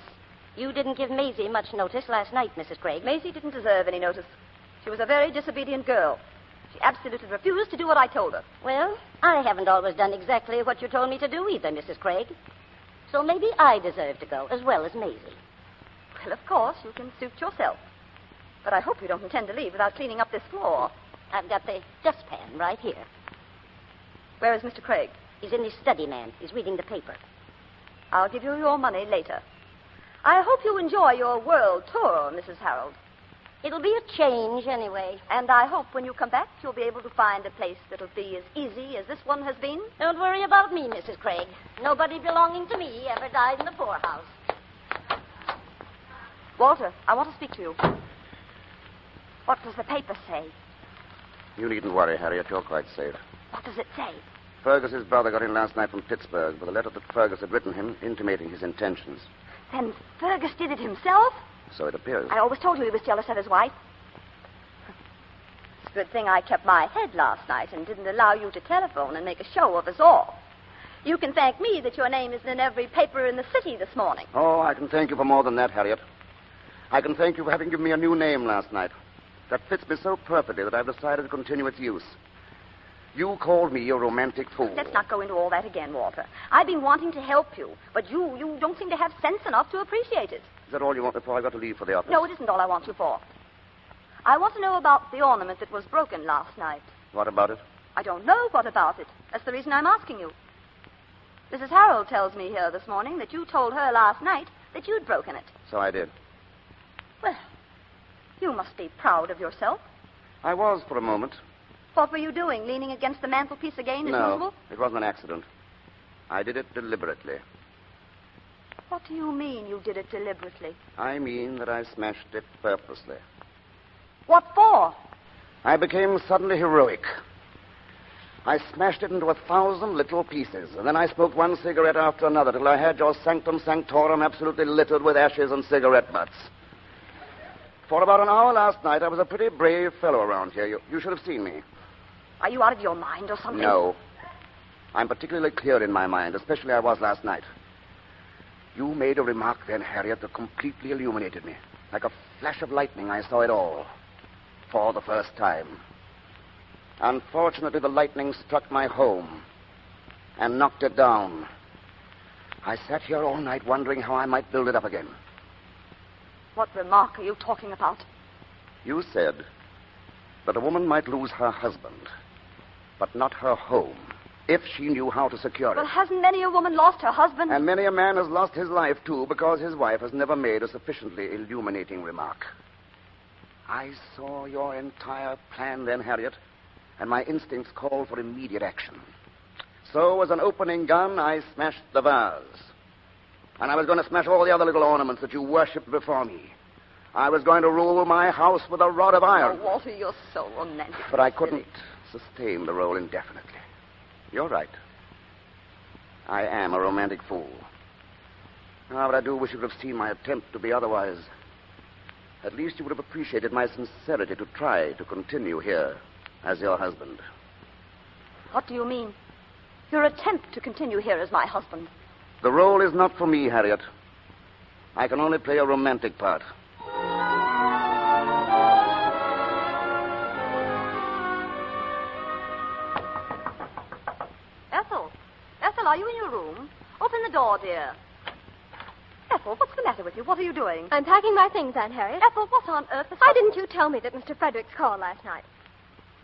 You didn't give Maisie much notice last night, Mrs. Craig. Maisie didn't deserve any notice. She was a very disobedient girl. She absolutely refused to do what I told her. Well, I haven't always done exactly what you told me to do either, Mrs. Craig. So maybe I deserve to go as well as Maisie. Well, of course, you can suit yourself. But I hope you don't intend to leave without cleaning up this floor. I've got the dustpan right here. Where is Mr. Craig? He's in his study, ma'am. He's reading the paper. I'll give you your money later. I hope you enjoy your world tour, Mrs. Harold. It'll be a change anyway. And I hope when you come back, you'll be able to find a place that'll be as easy as this one has been. Don't worry about me, Mrs. Craig. Nobody belonging to me ever died in the poorhouse. Walter, I want to speak to you. What does the paper say? You needn't worry, Harriet. You're quite safe. What does it say? Fergus's brother got in last night from Pittsburgh with a letter that Fergus had written him intimating his intentions. Then Fergus did it himself? So it appears. I always told you he was jealous of his wife. It's a good thing I kept my head last night and didn't allow you to telephone and make a show of us all. You can thank me that your name isn't in every paper in the city this morning. Oh, I can thank you for more than that, Harriet. I can thank you for having given me a new name last night. That fits me so perfectly that I've decided to continue its use. You called me a romantic fool. Let's not go into all that again, Walter. I've been wanting to help you, but you don't seem to have sense enough to appreciate it. Is that all you want before I got to leave for the office? No, it isn't all I want you for. I want to know about the ornament that was broken last night. What about it? I don't know what about it. That's the reason I'm asking you. Mrs. Harold tells me here this morning that you told her last night that you'd broken it. So I did. Well, you must be proud of yourself. I was for a moment. What were you doing, leaning against the mantelpiece again as usual? No, it wasn't an accident. I did it deliberately. What do you mean you did it deliberately? I mean that I smashed it purposely. What for? I became suddenly heroic. I smashed it into 1,000 little pieces, and then I smoked one cigarette after another till I had your sanctum sanctorum absolutely littered with ashes and cigarette butts. For about an hour last night, I was a pretty brave fellow around here. You should have seen me. Are you out of your mind or something? No. I'm particularly clear in my mind, especially I was last night. You made a remark then, Harriet, that completely illuminated me. Like a flash of lightning, I saw it all. For the first time. Unfortunately, the lightning struck my home and knocked it down. I sat here all night wondering how I might build it up again. What remark are you talking about? You said that a woman might lose her husband, but not her home, if she knew how to secure it. Well, hasn't many a woman lost her husband? And many a man has lost his life, too, because his wife has never made a sufficiently illuminating remark. I saw your entire plan then, Harriet, and my instincts called for immediate action. So, as an opening gun, I smashed the vase. And I was going to smash all the other little ornaments that you worshipped before me. I was going to rule my house with a rod of iron. Oh, Walter, you're so romantic. But I couldn't sustain the role indefinitely. You're right. I am a romantic fool. Ah, but I do wish you would have seen my attempt to be otherwise. At least you would have appreciated my sincerity to try to continue here as your husband. What do you mean? Your attempt to continue here as my husband? The role is not for me, Harriet. I can only play a romantic part. Ethel! Ethel, are you in your room? Open the door, dear. Ethel, what's the matter with you? What are you doing? I'm packing my things, Aunt Harriet. Ethel, what on earth is... Why didn't you tell me that Mr. Frederick's called last night?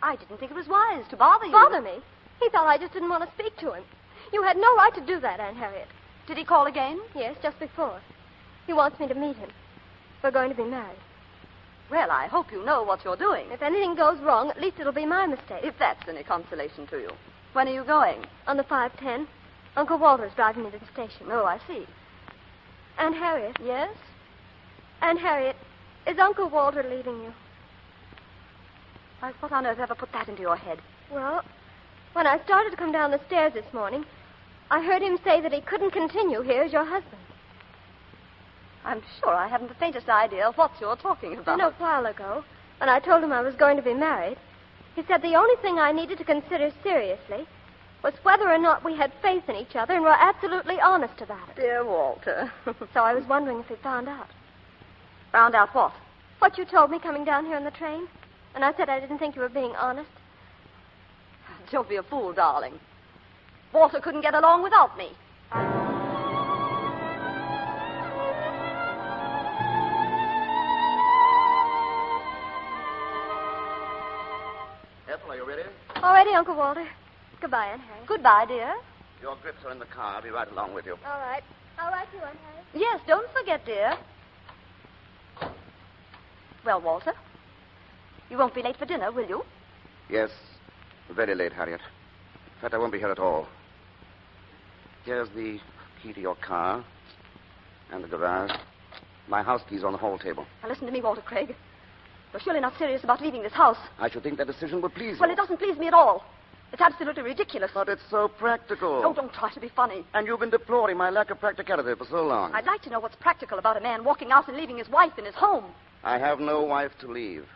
I didn't think it was wise to bother you. Bother me? He thought I just didn't want to speak to him. You had no right to do that, Aunt Harriet. Did he call again? Yes, just before. He wants me to meet him. We're going to be married. Well, I hope you know what you're doing. If anything goes wrong, at least it'll be my mistake. If that's any consolation to you. When are you going? On the 5:10. Uncle Walter's driving me to the station. Oh, I see. Aunt Harriet. Yes? Aunt Harriet, is Uncle Walter leaving you? What on earth ever put that into your head? Well, when I started to come down the stairs this morning, I heard him say that he couldn't continue here as your husband. I'm sure I haven't the faintest idea of what you're talking about. Then a while ago, when I told him I was going to be married, he said the only thing I needed to consider seriously was whether or not we had faith in each other and were absolutely honest about it. Dear Walter. So I was wondering if he found out. Found out what? What you told me coming down here on the train. And I said I didn't think you were being honest. Don't be a fool, darling. Walter couldn't get along without me. Ethel, are you ready? All ready, Uncle Walter. Goodbye, Aunt Harriet. Goodbye, dear. Your grips are in the car. I'll be right along with you. All right. I'll write you, Aunt Harriet. Yes, don't forget, dear. Well, Walter, you won't be late for dinner, will you? Yes, very late, Harriet. In fact, I won't be here at all. Here's the key to your car and the garage. My house key's on the hall table. Now, listen to me, Walter Craig. You're surely not serious about leaving this house. I should think that decision would please you. Well, it doesn't please me at all. It's absolutely ridiculous. But it's so practical. Oh, don't try to be funny. And you've been deploring my lack of practicality for so long. I'd like to know what's practical about a man walking out and leaving his wife in his home. I have no wife to leave.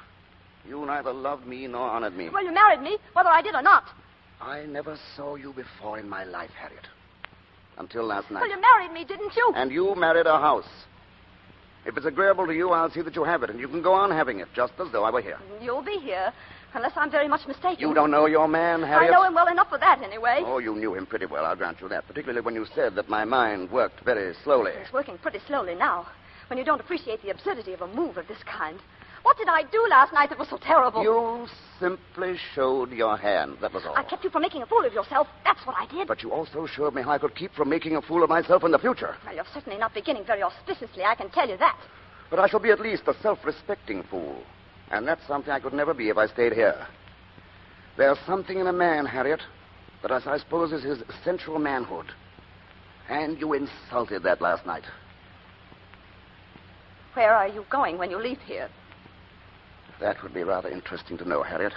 You neither loved me nor honored me. Well, you married me, whether I did or not. I never saw you before in my life, Harriet. Until last night. Well, you married me, didn't you? And you married a house. If it's agreeable to you, I'll see that you have it, and you can go on having it, just as though I were here. You'll be here, unless I'm very much mistaken. You don't know your man, Harriet? I know him well enough for that, anyway. Oh, you knew him pretty well, I'll grant you that, particularly when you said that my mind worked very slowly. It's working pretty slowly now, when you don't appreciate the absurdity of a move of this kind. What did I do last night that was so terrible? You simply showed your hand, that was all. I kept you from making a fool of yourself. That's what I did. But you also showed me how I could keep from making a fool of myself in the future. Well, you're certainly not beginning very auspiciously, I can tell you that. But I shall be at least a self-respecting fool. And that's something I could never be if I stayed here. There's something in a man, Harriet, that I suppose is his essential manhood. And you insulted that last night. Where are you going when you leave here? That would be rather interesting to know, Harriet.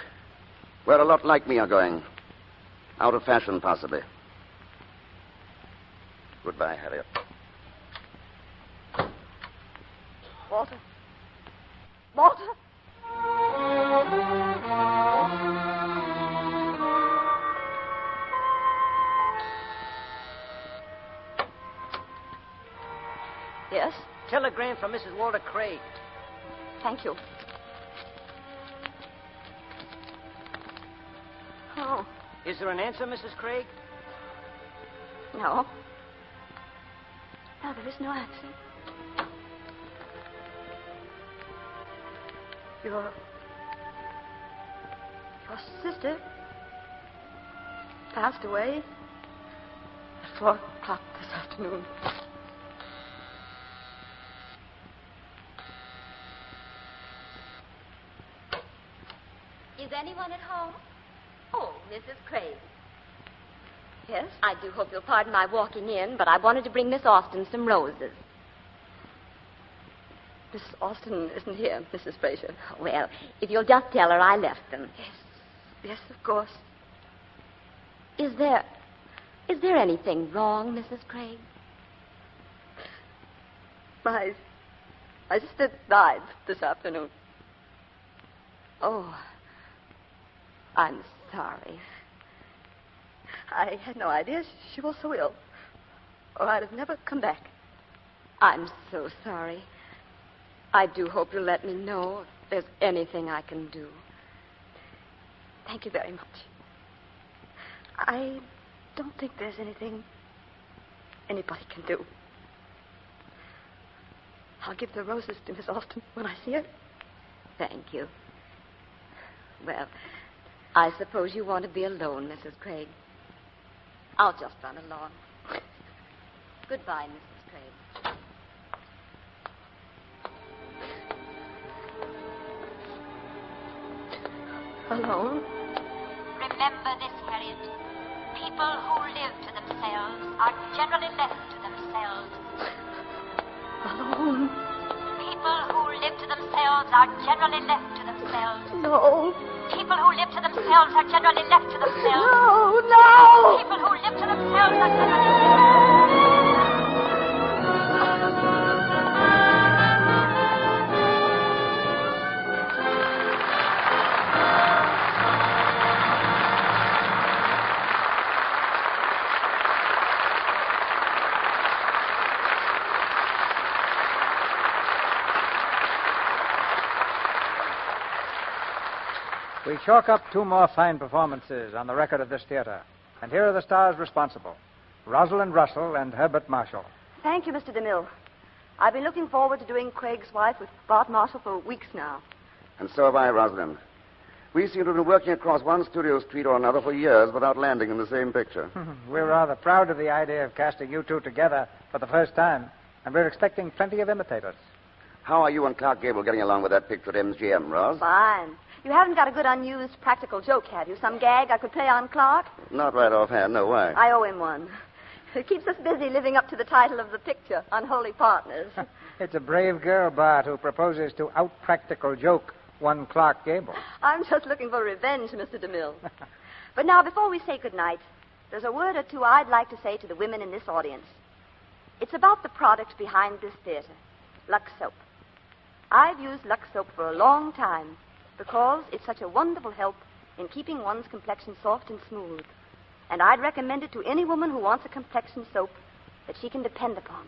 Where a lot like me are going. Out of fashion, possibly. Goodbye, Harriet. Walter? Walter? Yes? Telegram from Mrs. Walter Craig. Thank you. Oh. Is there an answer, Mrs. Craig? No. No, there is no answer. Your sister passed away at 4 o'clock this afternoon. Is anyone at home? Oh, Mrs. Craig. Yes? I do hope you'll pardon my walking in, but I wanted to bring Miss Austin some roses. Miss Austin isn't here, Mrs. Fraser. Well, if you'll just tell her I left them. Yes, of course. Is there anything wrong, Mrs. Craig? My sister died this afternoon. Oh, I'm sorry. I had no idea she was so ill, or I'd have never come back. I'm so sorry. I do hope you'll let me know if there's anything I can do. Thank you very much. I don't think there's anything anybody can do. I'll give the roses to Miss Austin when I see her. Thank you. Well, I suppose you want to be alone, Mrs. Craig. I'll just run along. Goodbye, Mrs. Craig. Alone? Remember this, Harriet. People who live to themselves are generally left to themselves. Alone? People who live to themselves are generally left to themselves. No. People who live to themselves are generally left to themselves. No. People who live to themselves are generally left to themselves. We chalk up 2 more fine performances on the record of this theater. And here are the stars responsible. Rosalind Russell and Herbert Marshall. Thank you, Mr. DeMille. I've been looking forward to doing Craig's Wife with Bart Marshall for weeks now. And so have I, Rosalind. We seem to have been working across one studio street or another for years without landing in the same picture. We're rather proud of the idea of casting you two together for the first time, and we're expecting plenty of imitators. How are you and Clark Gable getting along with that picture at MGM, Ros? Fine. You haven't got a good unused practical joke, have you? Some gag I could play on Clark? Not right offhand, no. Why? I owe him one. It keeps us busy living up to the title of the picture, Unholy Partners. It's a brave girl, Bart, who proposes to out-practical joke one Clark Gable. I'm just looking for revenge, Mr. DeMille. But now, before we say goodnight, there's a word or two I'd like to say to the women in this audience. It's about the product behind this theater, Lux Soap. I've used Lux Soap for a long time because it's such a wonderful help in keeping one's complexion soft and smooth. And I'd recommend it to any woman who wants a complexion soap that she can depend upon.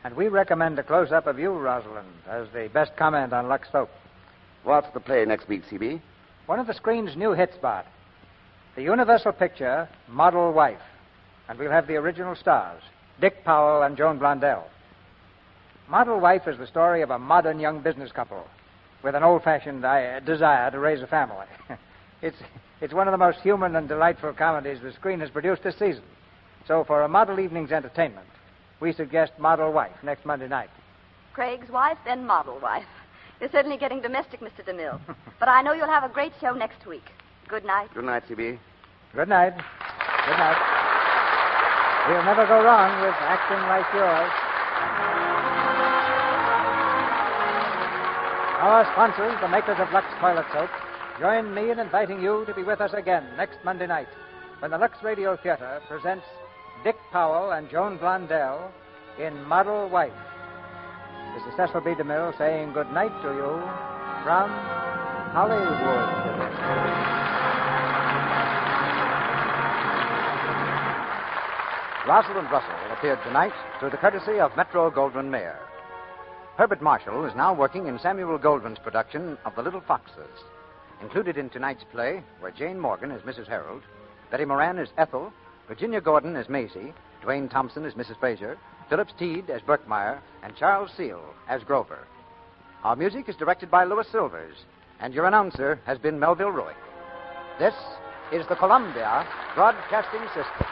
And we recommend a close-up of you, Rosalind, as the best comment on Lux Soap. What's the play next week, C.B.? One of the screen's new hit spot. The Universal picture, Model Wife. And we'll have the original stars, Dick Powell and Joan Blondell. Model Wife is the story of a modern young business couple with an old-fashioned desire to raise a family. It's one of the most human and delightful comedies the screen has produced this season. So for a model evening's entertainment, we suggest Model Wife next Monday night. Craig's wife, then Model Wife. You're certainly getting domestic, Mr. DeMille. But I know you'll have a great show next week. Good night. Good night, C.B. Good night. Good night. We'll never go wrong with acting like yours. Our sponsors, the makers of Lux Toilet Soap, join me in inviting you to be with us again next Monday night when the Lux Radio Theater presents Dick Powell and Joan Blondell in Model Wife. This is Cecil B. DeMille saying good night to you from Hollywood. Rosalind Russell appeared tonight through the courtesy of Metro-Goldwyn-Mayer. Herbert Marshall is now working in Samuel Goldwyn's production of The Little Foxes. Included in tonight's play were Jane Morgan as Mrs. Harold, Betty Moran as Ethel, Virginia Gordon as Maisie, Dwayne Thompson as Mrs. Fraser, Phillips Teed as Berkmeyer, and Charles Seal as Grover. Our music is directed by Louis Silvers, and your announcer has been Melville Ruick. This is the Columbia Broadcasting System.